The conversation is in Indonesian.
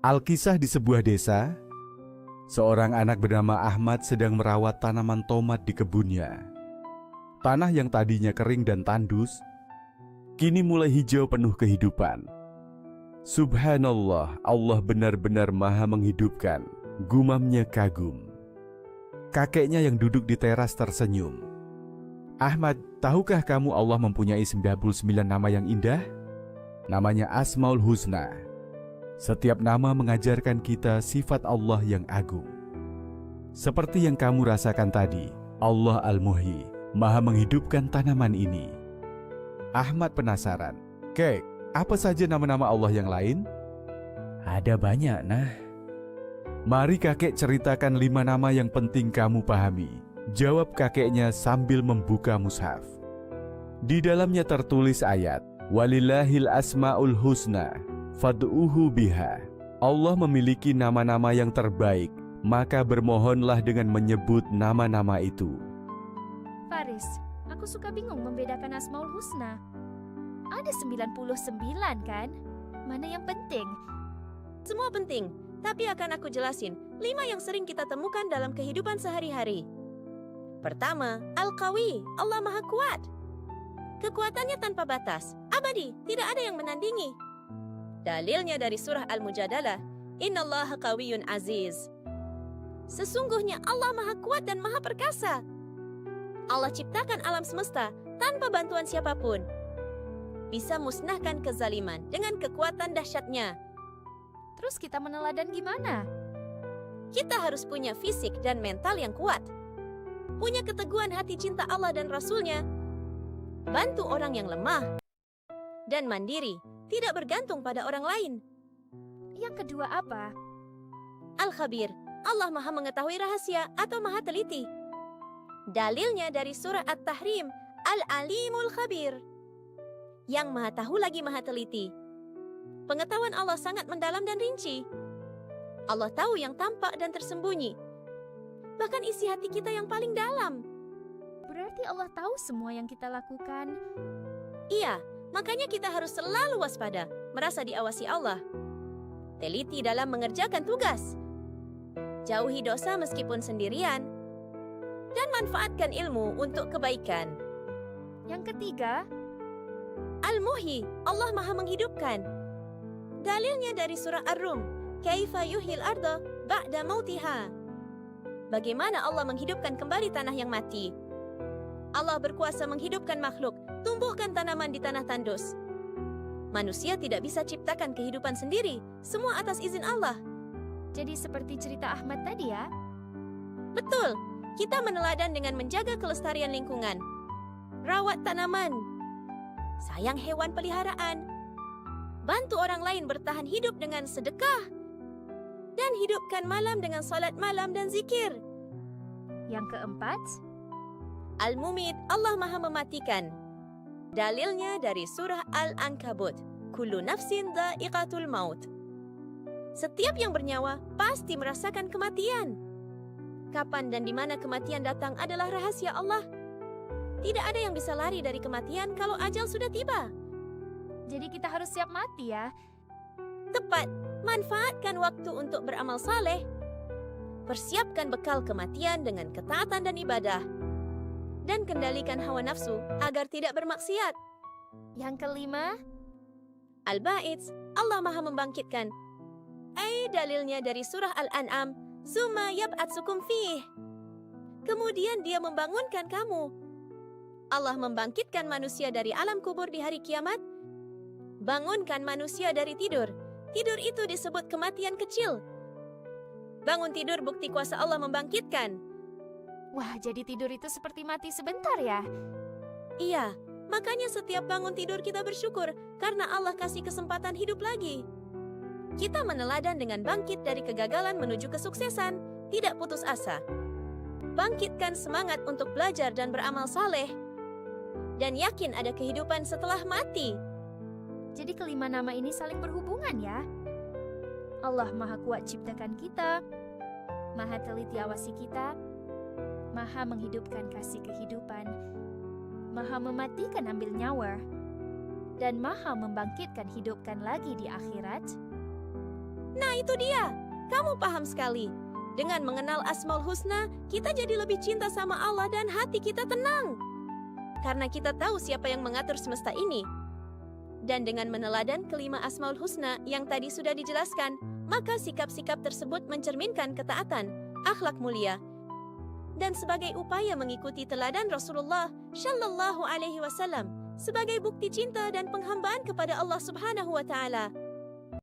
Alkisah di sebuah desa, seorang anak bernama Ahmad sedang merawat tanaman tomat di kebunnya. Tanah yang tadinya kering dan tandus, kini mulai hijau penuh kehidupan. Subhanallah, Allah benar-benar maha menghidupkan, gumamnya kagum. Kakeknya yang duduk di teras tersenyum. Ahmad, tahukah kamu Allah mempunyai 99 nama yang indah? Namanya Asmaul Husna. Setiap nama mengajarkan kita sifat Allah yang agung. Seperti yang kamu rasakan tadi, Allah Al-Muhyi, maha menghidupkan tanaman ini. Ahmad penasaran, Kek, apa saja nama-nama Allah yang lain? Ada banyak, nah. Mari kakek ceritakan 5 nama yang penting kamu pahami, jawab kakeknya sambil membuka mushaf. Di dalamnya tertulis ayat, Walillahil asma'ul husna, fad'uhu biha. Allah memiliki nama-nama yang terbaik, maka bermohonlah dengan menyebut nama-nama itu. Faris, aku suka bingung membedakan Asmaul Husna. Ada 99 kan? Mana yang penting? Semua penting, tapi akan aku jelasin 5 yang sering kita temukan dalam kehidupan sehari-hari. Pertama, Al-Qawi, Allah Maha Kuat. Kekuatannya tanpa batas, abadi, tidak ada yang menandingi. Dalilnya dari surah Al-Mujadalah, Innallaha qawiyyun aziz. Sesungguhnya Allah Maha Kuat dan Maha Perkasa. Allah ciptakan alam semesta tanpa bantuan siapapun. Bisa musnahkan kezaliman dengan kekuatan dahsyatnya. Terus kita meneladan gimana? Kita harus punya fisik dan mental yang kuat. Punya keteguhan hati cinta Allah dan Rasul-Nya. Bantu orang yang lemah. Dan mandiri, tidak bergantung pada orang lain. Yang kedua apa? Al-Khabir, Allah Maha mengetahui rahasia atau Maha teliti. Dalilnya dari surah At-Tahrim, Al-Alimul Khabir. Yang Maha tahu lagi Maha teliti. Pengetahuan Allah sangat mendalam dan rinci. Allah tahu yang tampak dan tersembunyi. Bahkan isi hati kita yang paling dalam. Berarti Allah tahu semua yang kita lakukan. Iya, makanya kita harus selalu waspada, merasa diawasi Allah. Teliti dalam mengerjakan tugas. Jauhi dosa meskipun sendirian. Dan manfaatkan ilmu untuk kebaikan. Yang ketiga, Al-Muhyi, Allah Maha menghidupkan. Dalilnya dari surah Ar-Rum, Kaifa yuhyil arda ba'da mautiha. Bagaimana Allah menghidupkan kembali tanah yang mati. Allah berkuasa menghidupkan makhluk, tumbuhkan tanaman di tanah tandus. Manusia tidak bisa ciptakan kehidupan sendiri, semua atas izin Allah. jadi seperti cerita Ahmad tadi ya? Betul, kita meneladan dengan menjaga kelestarian lingkungan. Rawat tanaman. Sayang hewan peliharaan. Bantu orang lain bertahan hidup dengan sedekah. Dan hidupkan malam dengan salat malam dan zikir. Yang keempat, Al-Mumit, Allah Maha mematikan. Dalilnya dari surah Al-Ankabut, Kullu nafsin dha'iqatul maut. Setiap yang bernyawa pasti merasakan kematian. Kapan dan di mana kematian datang adalah rahasia Allah. Tidak ada yang bisa lari dari kematian kalau ajal sudah tiba. jadi kita harus siap mati ya? Tepat, manfaatkan waktu untuk beramal saleh. Persiapkan bekal kematian dengan ketaatan dan ibadah. Dan kendalikan hawa nafsu agar tidak bermaksiat. Yang kelima, Al-Ba'its, Allah Maha membangkitkan. Dalilnya dari surah Al-An'am, Summa yab'atsukum fih. Kemudian dia membangunkan kamu. Allah membangkitkan manusia dari alam kubur di hari kiamat. Bangunkan manusia dari tidur. Tidur itu disebut kematian kecil. Bangun tidur bukti kuasa Allah membangkitkan. wah jadi tidur itu seperti mati sebentar ya? Iya, makanya setiap bangun tidur kita bersyukur karena Allah kasih kesempatan hidup lagi. Kita meneladan dengan bangkit dari kegagalan menuju kesuksesan, tidak putus asa. Bangkitkan semangat untuk belajar dan beramal saleh. Dan yakin ada kehidupan setelah mati. Jadi kelima nama ini saling berhubungan ya? Allah Maha Kuat ciptakan kita, Maha teliti awasi kita, Maha menghidupkan kasih kehidupan, Maha mematikan ambil nyawa, dan Maha membangkitkan hidupkan lagi di akhirat. Nah itu dia, kamu paham sekali. Dengan mengenal Asmaul Husna, kita jadi lebih cinta sama Allah dan hati kita tenang. Karena kita tahu siapa yang mengatur semesta ini. Dan dengan meneladan kelima Asmaul Husna yang tadi sudah dijelaskan, maka sikap-sikap tersebut mencerminkan ketaatan, akhlak mulia. Dan sebagai upaya mengikuti teladan Rasulullah Shallallahu Alaihi Wasallam sebagai bukti cinta dan penghambaan kepada Allah Subhanahu Wa Taala.